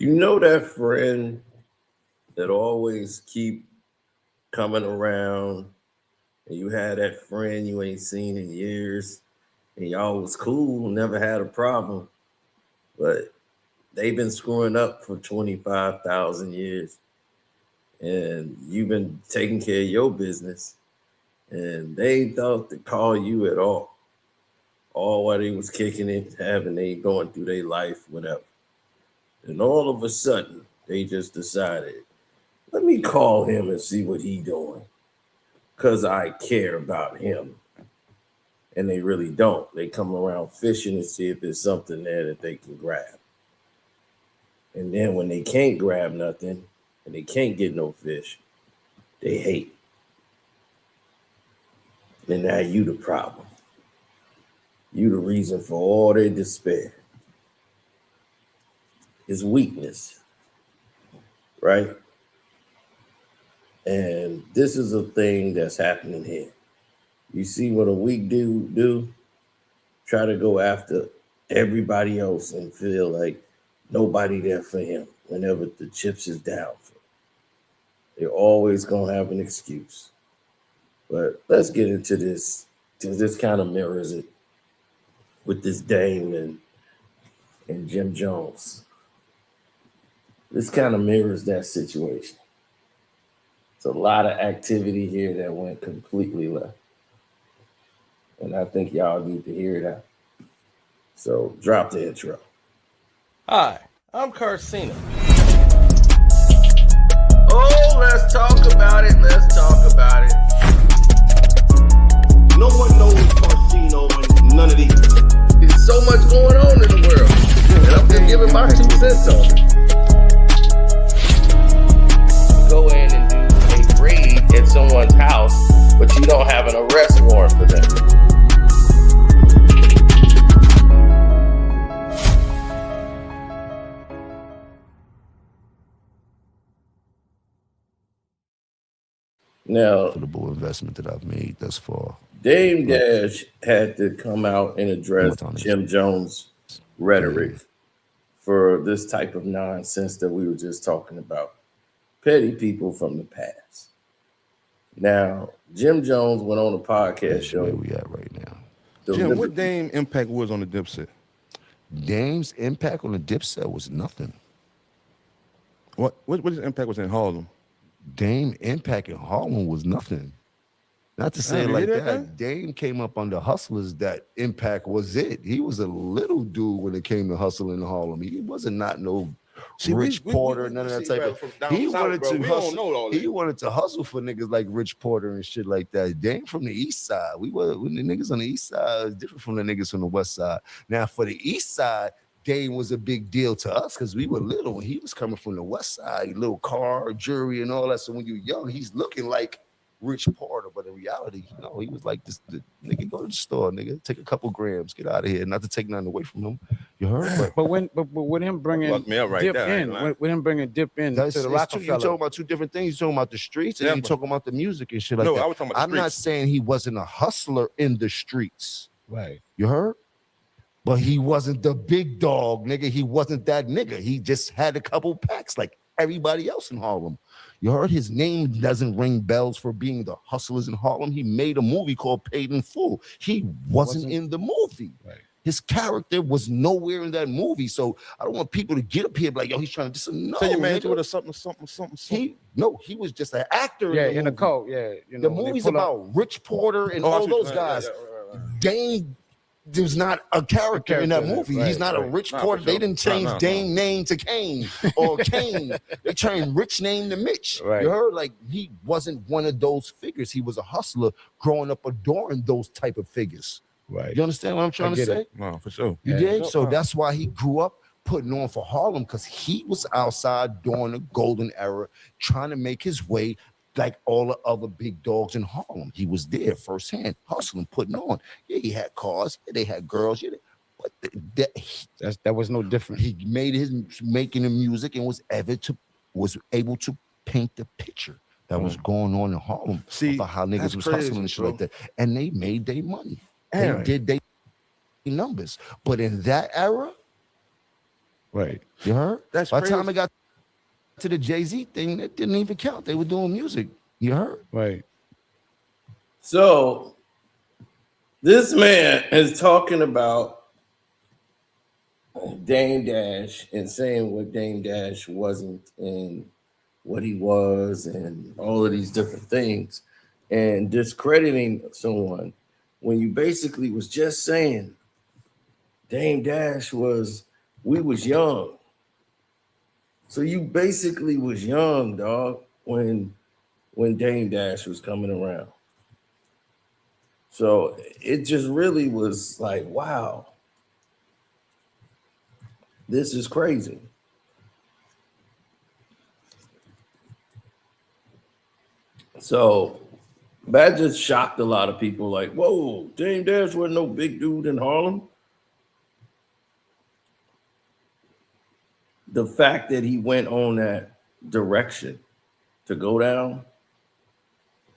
You know that friend that always keep coming around, and you had that friend you ain't seen in years, and y'all was cool, never had a problem, but they've been screwing up for 25,000 years, and you've been taking care of your business, and they ain't thought to call you at all while they was kicking it, having they going through their life, whatever. And all of a sudden, they just decided, let me call him and see what he doing, cause I care about him. And they really don't. They come around fishing to see if there's something there that they can grab. And then when they can't grab nothing and they can't get no fish, they hate. And now you the problem. You the reason for all their despair. It's weakness, right? And this is a thing that's happening here. You see what a weak dude do? Try to go after everybody else and feel like nobody there for him whenever the chips is down for him. They're always gonna have an excuse. But let's get into this, because this kind of mirrors it with this Dame and Jim Jones. This kind of mirrors that situation. It's a lot of activity here that went completely left. And I think y'all need to hear that. So drop the intro. Hi, I'm Carcino. Oh, let's talk about it. Let's talk about it. No one knows Carcino and none of these. There's so much going on in the world. And I'm just giving my 2 cents on it. Go in and do a raid at someone's house, but you don't have an arrest warrant for them. Now, profitable investment that I've made thus far. Dame Dash had to come out and address Jim Jones' rhetoric for this type of nonsense that we were just talking about. Petty people from the past. Now, Jim Jones went on a podcast show. Where we at right now? Jim, what Dame impact was on the Dipset? Dame's impact on the Dipset was nothing. What his impact was in Harlem? Dame impact in Harlem was nothing. Not to say it like that. Dame came up under hustlers. That impact was it. He was a little dude when it came to hustling in Harlem. He wasn't not no Rich Porter, none of that type of. He wanted to hustle. He wanted to hustle for niggas like Rich Porter and shit like that. Dame from the East Side. When the niggas on the East Side is different from the niggas from the West Side. Now for the East Side, Dame was a big deal to us because we were little when he was coming from the West Side, little car, jewelry, and all that. So when you're young, he's looking like Rich Porter, but in reality, he was like this. The nigga, go to the store, nigga, take a couple grams, get out of here. Not to take nothing away from him, you heard? But with him bringing Dip in, with him bringing Dip in to the Rockefeller, you're talking about two different things. You're talking about the streets, and you're talking about the music and shit like that. I was talking about I'm not saying he wasn't a hustler in the streets, right? You heard? But he wasn't the big dog, nigga. He wasn't that nigga. He just had a couple packs like everybody else in Harlem. You heard? His name doesn't ring bells for being the hustlers in Harlem. He made a movie called Paid in Full. He wasn't in the movie. Right. His character was nowhere in that movie. So I don't want people to get up here and be like, yo, he's trying to do something. No, so you made nigga. it something. He was just an actor. Yeah, in the cult. Yeah, the movie's about Rich Porter and all those guys. Dame was not a character in that movie. He's not a Rich Porter. They didn't change Dame name to Kane or Kane. They changed Rich name to Mitch. Right. You heard? Like, he wasn't one of those figures. He was a hustler growing up adoring those type of figures. Right. You understand what I'm trying to say? No, for sure. You did? So that's why he grew up putting on for Harlem, because he was outside during the golden era trying to make his way like all the other big dogs in Harlem. He was there firsthand, hustling, putting on. Yeah, he had cars. Yeah, they had girls. Yeah, but that was no different. He made his making the music and was able to paint the picture that was going on in Harlem. See, about how niggas was hustling and shit like that. And they made their money. Aaron. They did their numbers. But in that era, Right. You heard? That's By the crazy. time it got to the Jay-Z thing, that didn't even count. They were doing music. You heard? Right. So this man is talking about Dame Dash and saying what Dame Dash wasn't and what he was and all of these different things and discrediting someone when you basically was just saying Dame Dash we was young. So you basically was young, dog, when Dame Dash was coming around. So it just really was like, wow, this is crazy. So that just shocked a lot of people. Like, whoa, Dame Dash wasn't no big dude in Harlem. The fact that he went on that direction to go down,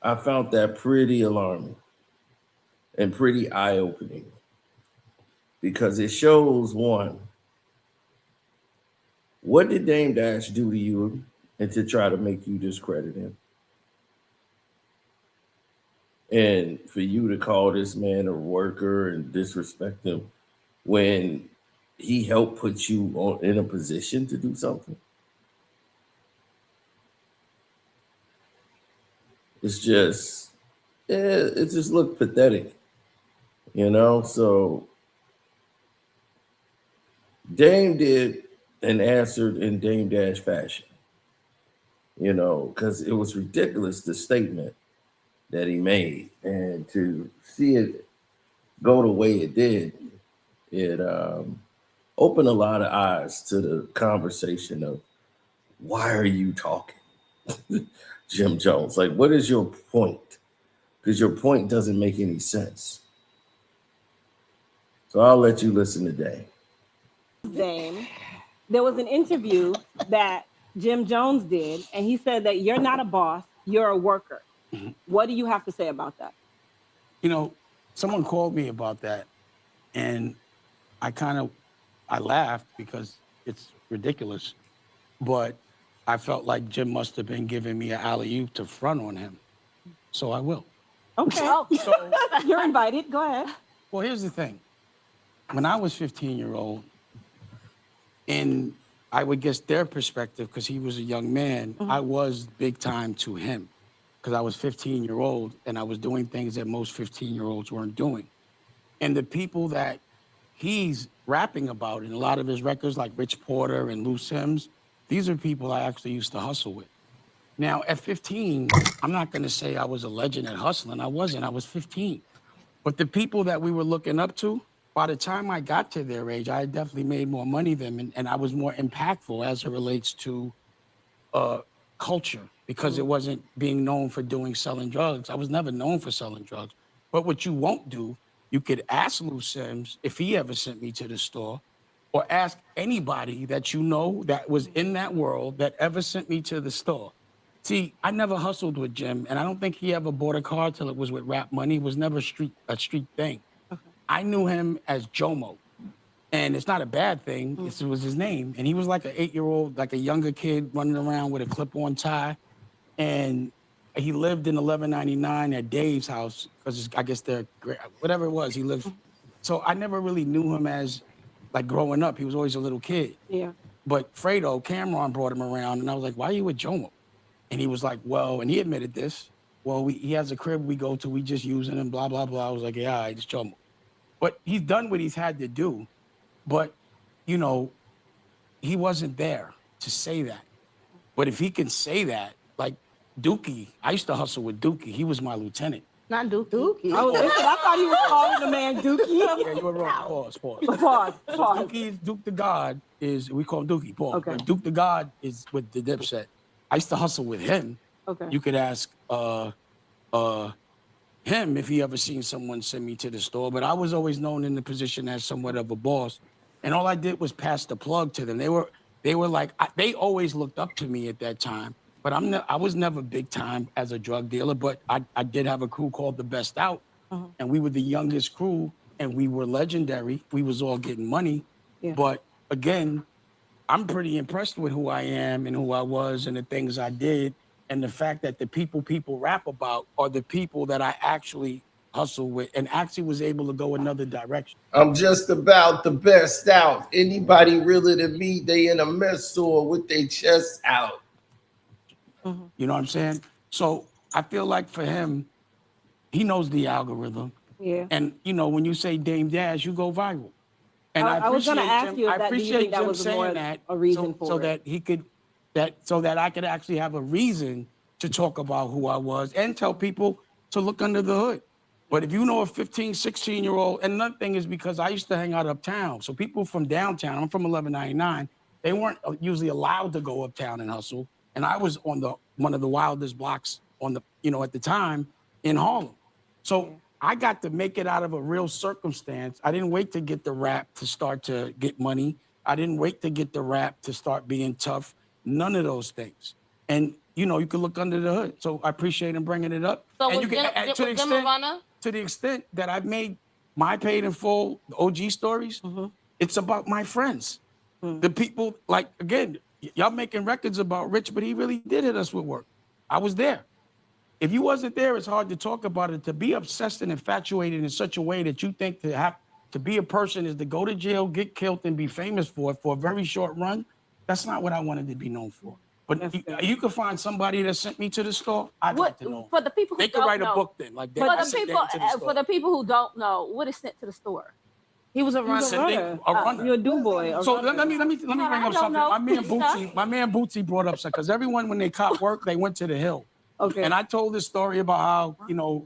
I found that pretty alarming and pretty eye-opening because it shows, one, what did Dame Dash do to you and to try to make you discredit him? And for you to call this man a worker and disrespect him when he helped put you in a position to do something. It's just, it just looked pathetic, you know? So Dame did and answered in Dame Dash fashion, you know, because it was ridiculous, the statement that he made. And to see it go the way it did, it opened a lot of eyes to the conversation of why are you talking, Jim Jones? Like, what is your point? Because your point doesn't make any sense. So I'll let you listen today. Dame, there was an interview that Jim Jones did, and he said that you're not a boss, you're a worker. What do you have to say about that? You know, someone called me about that, and I laughed because it's ridiculous, but I felt like Jim must have been giving me an alley-oop to front on him. So I will. Okay. So you're invited. Go ahead. Well, here's the thing. When I was 15-year-old, and I would guess their perspective, because he was a young man, I was big time to him, because I was 15-year-old and I was doing things that most 15-year-olds weren't doing. And the people that he's rapping about in a lot of his records, like Rich Porter and Lou Sims, these are people I actually used to hustle with. Now, at 15, I'm not going to say I was a legend at hustling. I wasn't. I was 15. But the people that we were looking up to, by the time I got to their age, I definitely made more money than them, and I was more impactful as it relates to culture, because it wasn't being known for selling drugs. I was never known for selling drugs. But what you won't do, you could ask Lou Sims if he ever sent me to the store, or ask anybody that you know that was in that world that ever sent me to the store. See, I never hustled with Jim, and I don't think he ever bought a car till it was with rap money. It was never a street thing. I knew him as Jomo, and it's not a bad thing. It was his name, and he was like an 8-year-old, like a younger kid running around with a clip-on tie, and he lived in 1199 at Dave's house because I guess they're whatever it was. He lived, so I never really knew him as like growing up. He was always a little kid. Yeah. But Fredo, Cameron brought him around, and I was like, "Why are you with Jomo?" And he was like, "Well," and he admitted this. "Well, he has a crib we go to. We just using him. Blah blah blah." I was like, "Yeah, all right, it's Jomo." But he's done what he's had to do. But, you know, he wasn't there to say that. But if he can say that, like Dookie, I used to hustle with Dookie. He was my lieutenant. Not Dookie. Oh, listen, I thought he was calling the man Dookie. Yeah, you were wrong. Pause. Pause. Dookie, Duke the God we call him Dookie, Paul. Okay. But Duke the God is with the Dipset. I used to hustle with him. Okay. You could ask him if he ever seen someone send me to the store, but I was always known in the position as somewhat of a boss, and all I did was pass the plug to them. They were like, they always looked up to me at that time, but I was never big time as a drug dealer, but I did have a crew called The Best Out, and we were the youngest crew, and we were legendary. We was all getting money, but again, I'm pretty impressed with who I am and who I was and the things I did. And the fact that the people rap about are the people that I actually hustle with and actually was able to go another direction. I'm just about the best out. Anybody realer than me, they in a mess or with their chest out. You know what I'm saying? So I feel like for him, he knows the algorithm. Yeah. And you know, when you say Dame Dash, you go viral. And I was gonna ask you if that, do you think that was more a reason for so it? that he could so that I could actually have a reason to talk about who I was and tell people to look under the hood. But if you know a 15, 16-year-old, and another thing is because I used to hang out uptown. So people from downtown, I'm from 1199, they weren't usually allowed to go uptown and hustle. And I was on one of the wildest blocks on the, at the time in Harlem. So I got to make it out of a real circumstance. I didn't wait to get the rap to start to get money. I didn't wait to get the rap to start being tough. None of those things. And, you can look under the hood. So I appreciate him bringing it up. So and to the extent that I've made my paid in full OG stories, it's about my friends. The people, like, again, y'all making records about Rich, but he really did hit us with work. I was there. If you wasn't there, it's hard to talk about it. To be obsessed and infatuated in such a way that you think to be a person is to go to jail, get killed, and be famous for it for a very short run, that's not what I wanted to be known for. But you could find somebody that sent me to the store. I'd like to know. For the people who they could write a book then. Like for the people who don't know, what is sent to the store? He was a runner. You're a do boy. So let me bring up something. My man Bootsy brought up something because everyone when they cop work, they went to the Hill. Okay. And I told this story about how,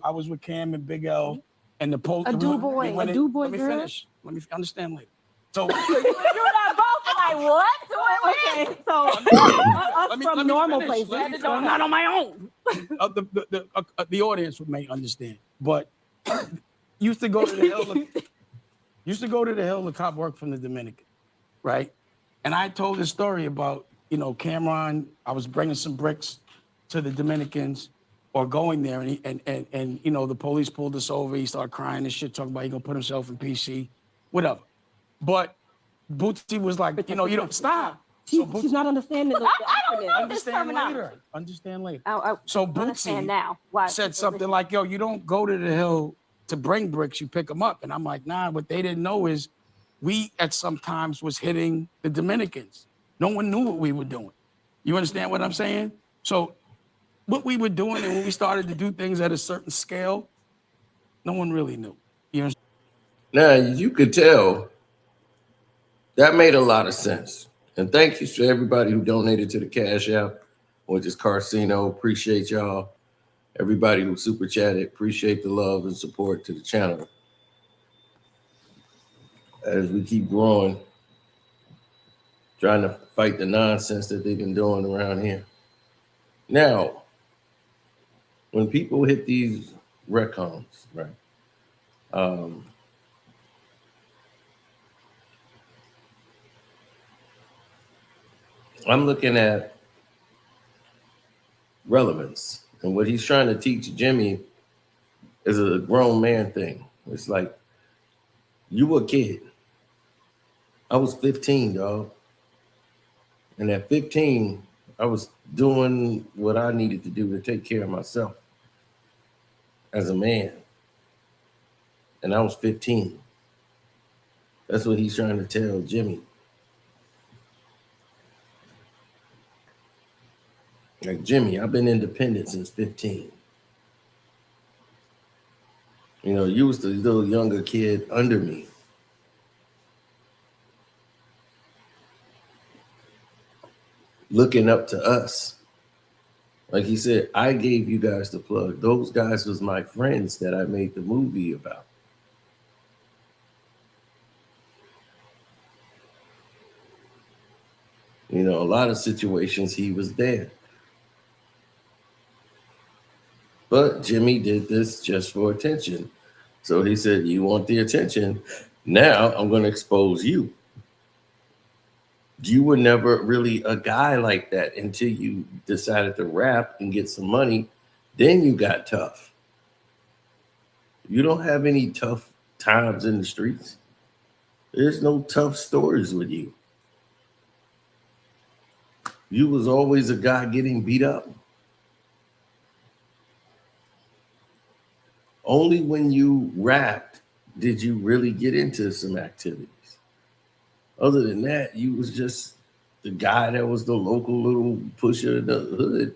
I was with Cam and Big L and the police. A do boy. Let me finish. Let me understand later. So you're not both like what? Okay. So us from normal finish. places. I'm not on my own. The audience may understand, but used to go to the Hill. Used to go to the Hill to cop work from the Dominican, right? And I told this story about Cameron. I was bringing some bricks to the Dominicans or going there and the police pulled us over. He started crying and shit, talking about he gonna put himself in PC, whatever. But Bootsy was like, you don't stop. She's not understanding the I don't know Understand later. So Bootsy said something like, yo, you don't go to the Hill to bring bricks, you pick them up. And I'm like, nah, what they didn't know is we at some times was hitting the Dominicans. No one knew what we were doing. You understand what I'm saying? So what we were doing and when we started to do things at a certain scale, no one really knew. You understand? Now, you could tell that made a lot of sense. And thank you to everybody who donated to the Cash App, which is Carcino. Appreciate y'all. Everybody who super chatted, appreciate the love and support to the channel. As we keep growing, trying to fight the nonsense that they've been doing around here. Now, when people hit these recons, right? I'm looking at relevance. And what he's trying to teach Jimmy is a grown man thing. It's like, you were a kid. I was 15, dog. And at 15, I was doing what I needed to do to take care of myself as a man. And I was 15. That's what he's trying to tell Jimmy. Like, Jimmy, I've been independent since 15. You was the little younger kid under me. Looking up to us. Like he said, I gave you guys the plug. Those guys was my friends that I made the movie about. A lot of situations he was there. But Jimmy did this just for attention. So he said, you want the attention? Now I'm going to expose you. You were never really a guy like that until you decided to rap and get some money. Then you got tough. You don't have any tough times in the streets. There's no tough stories with you. you was always a guy getting beat up. Only when you rapped did you really get into some activities. Other than that, you was just the guy that was the local little pusher in the hood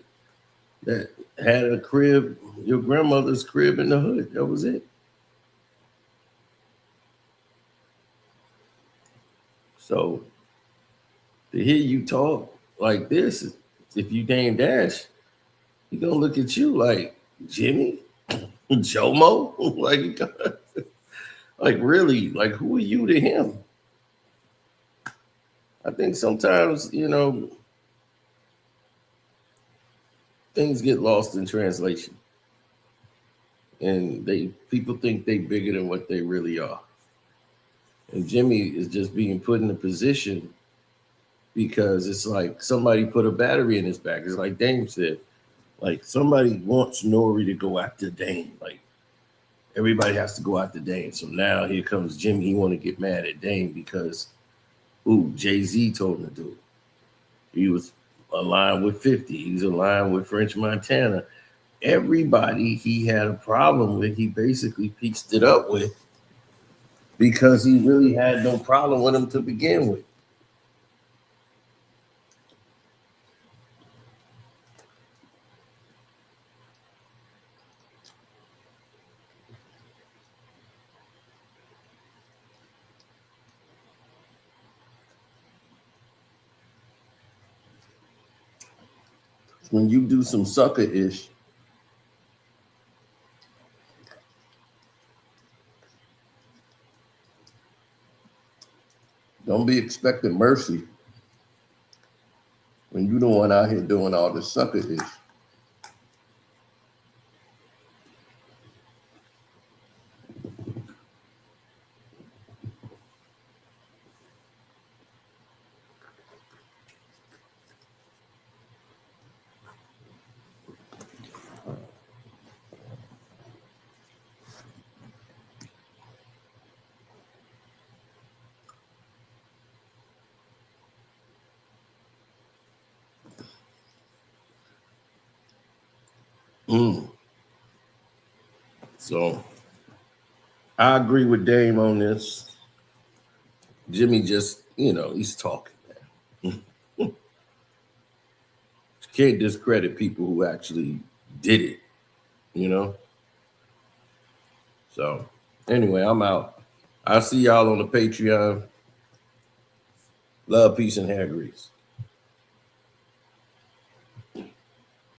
that had a crib, your grandmother's crib in the hood. That was it. So to hear you talk like this, if you Dame Dash, he gonna look at you like Jimmy, Jomo, like really, like who are you to him? I think sometimes, you know, things get lost in translation. And people think they bigger than what they really are. And Jimmy is just being put in a position because it's like somebody put a battery in his back. It's like Dame said, like somebody wants Nori to go after Dame. Like everybody has to go after Dame. So now here comes Jimmy. He want to get mad at Dame because, Jay-Z told him to do it. He was aligned with 50. He was aligned with French Montana. Everybody he had a problem with, he basically pieced it up with because he really had no problem with him to begin with. When you do some sucker-ish, don't be expecting mercy when you the one out here doing all this sucker-ish. So I agree with Dame on this. Jimmy just, he's talking, man. You can't discredit people who actually did it, So anyway, I'm out. I'll see y'all on the Patreon. Love, peace, and hair grease.